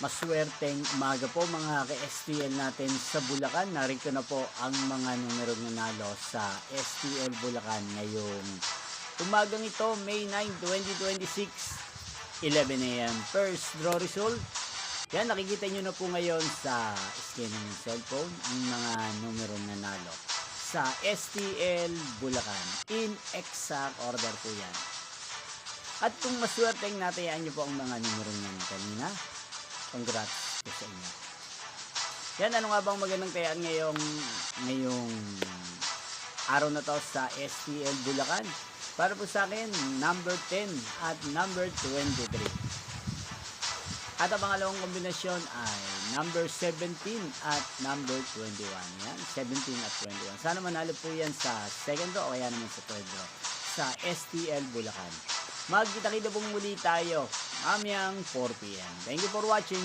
Maswerteng umaga po mga ka-STL natin sa Bulacan. Narito na po ang mga numerong nanalo sa STL Bulacan ngayong umagang ito, May 9, 2026, 11 a.m. First draw result. Yan, nakikita nyo na po ngayon sa screen ng cellphone ang mga numerong nanalo sa STL Bulacan. In exact order po yan. At kung maswerteng natayaan nyo po ang mga numerong yan kanina, congrats po sa inyo. Yan, ano nga bang magandang tayaan ngayong araw na to sa STL Bulacan? Para po sa akin, number 10 at number 23. At ang pangalawang kombinasyon ay number 17 at number 21. Yan, 17 at 21. Sana manalo po yan sa second draw o kaya naman sa third draw sa STL Bulacan. Magkita-kita pong muli tayo mamayang 4 p.m. Thank you for watching.